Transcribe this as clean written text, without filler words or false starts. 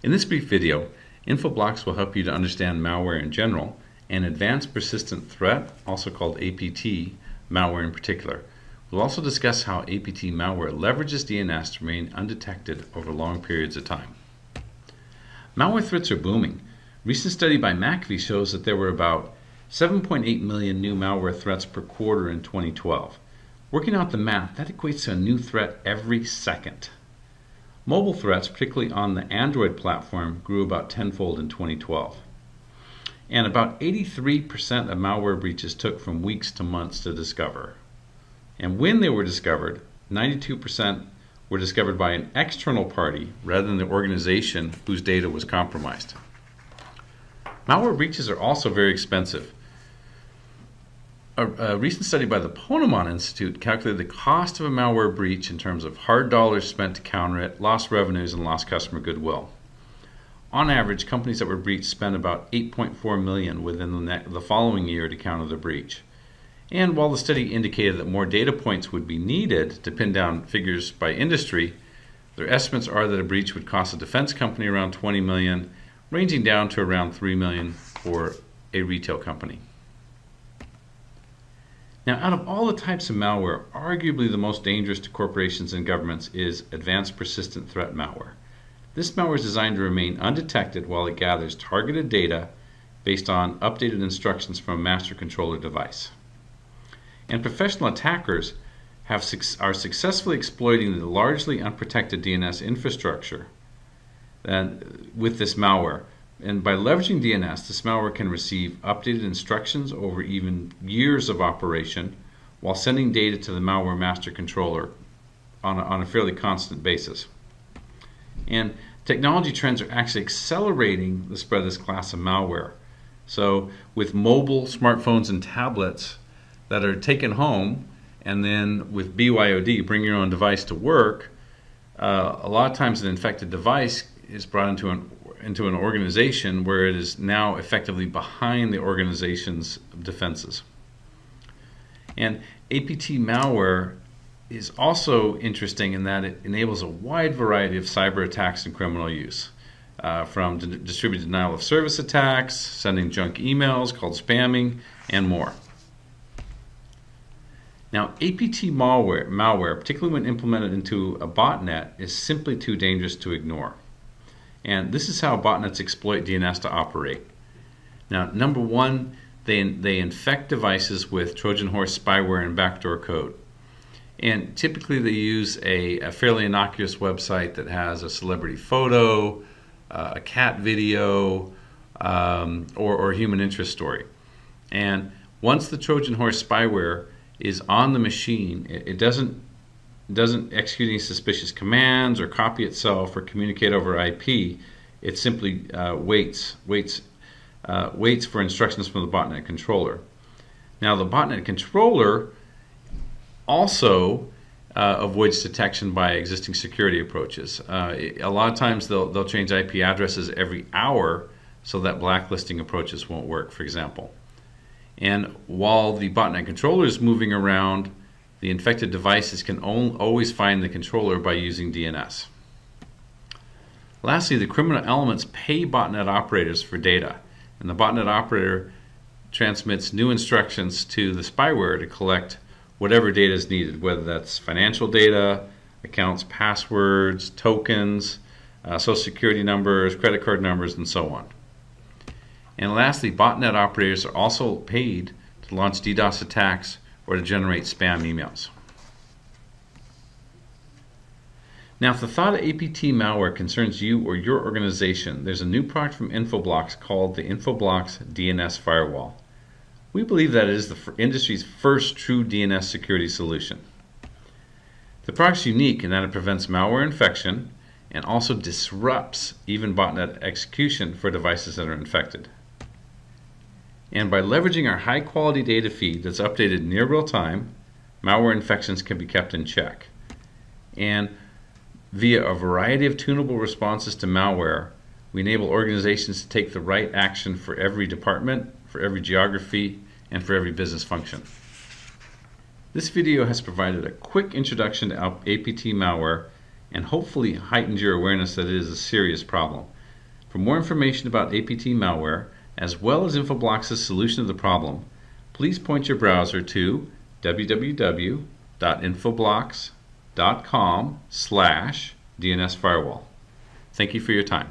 In this brief video, Infoblox will help you to understand malware in general and advanced persistent threat, also called APT malware in particular. We'll also discuss how APT malware leverages DNS to remain undetected over long periods of time. Malware threats are booming. A recent study by McAfee shows that there were about 7.8 million new malware threats per quarter in 2012. Working out the math, that equates to a new threat every second. Mobile threats, particularly on the Android platform, grew about tenfold in 2012. And about 83% of malware breaches took from weeks to months to discover. And when they were discovered, 92% were discovered by an external party rather than the organization whose data was compromised. Malware breaches are also very expensive. A recent study by the Ponemon Institute calculated the cost of a malware breach in terms of hard dollars spent to counter it, lost revenues, and lost customer goodwill. On average, companies that were breached spent about $8.4 million within the following year to counter the breach. And while the study indicated that more data points would be needed to pin down figures by industry, their estimates are that a breach would cost a defense company around $20 million, ranging down to around $3 million for a retail company. Now, out of all the types of malware, arguably the most dangerous to corporations and governments is advanced persistent threat malware. This malware is designed to remain undetected while it gathers targeted data based on updated instructions from a master controller device. And professional attackers are successfully exploiting the largely unprotected DNS infrastructure with this malware. And by leveraging DNS, this malware can receive updated instructions over even years of operation while sending data to the malware master controller on a fairly constant basis. And technology trends are actually accelerating the spread of this class of malware. So with mobile smartphones and tablets that are taken home, and then with BYOD, bring your own device to work, a lot of times an infected device is brought into an organization where it is now effectively behind the organization's defenses. And APT malware is also interesting in that it enables a wide variety of cyber attacks and criminal use, from distributed denial of service attacks, sending junk emails called spamming, and more. Now, APT malware, particularly when implemented into a botnet, is simply too dangerous to ignore. And this is how botnets exploit DNS to operate. Now, number one, they infect devices with Trojan horse spyware and backdoor code. And typically they use a fairly innocuous website that has a celebrity photo, a cat video, or a human interest story. And once the Trojan horse spyware is on the machine, it doesn't execute any suspicious commands or copy itself or communicate over IP. It simply waits for instructions from the botnet controller. Now, the botnet controller also avoids detection by existing security approaches. A lot of times they'll change IP addresses every hour so that blacklisting approaches won't work, for example. And while the botnet controller is moving around, the infected devices can always find the controller by using DNS. Lastly, the criminal elements pay botnet operators for data, and the botnet operator transmits new instructions to the spyware to collect whatever data is needed, whether that's financial data, accounts, passwords, tokens, social security numbers, credit card numbers, and so on. And lastly, botnet operators are also paid to launch DDoS attacks or to generate spam emails. Now, if the thought of APT malware concerns you or your organization, there's a new product from Infoblox called the Infoblox DNS Firewall. We believe that it is the industry's first true DNS security solution. The product's unique in that it prevents malware infection and also disrupts even botnet execution for devices that are infected. And by leveraging our high-quality data feed that's updated near real-time, malware infections can be kept in check. And via a variety of tunable responses to malware, we enable organizations to take the right action for every department, for every geography, and for every business function. This video has provided a quick introduction to APT malware and hopefully heightened your awareness that it is a serious problem. For more information about APT malware, as well as Infoblox' solution of the problem, please point your browser to www.infoblox.com/DNS Firewall. Thank you for your time.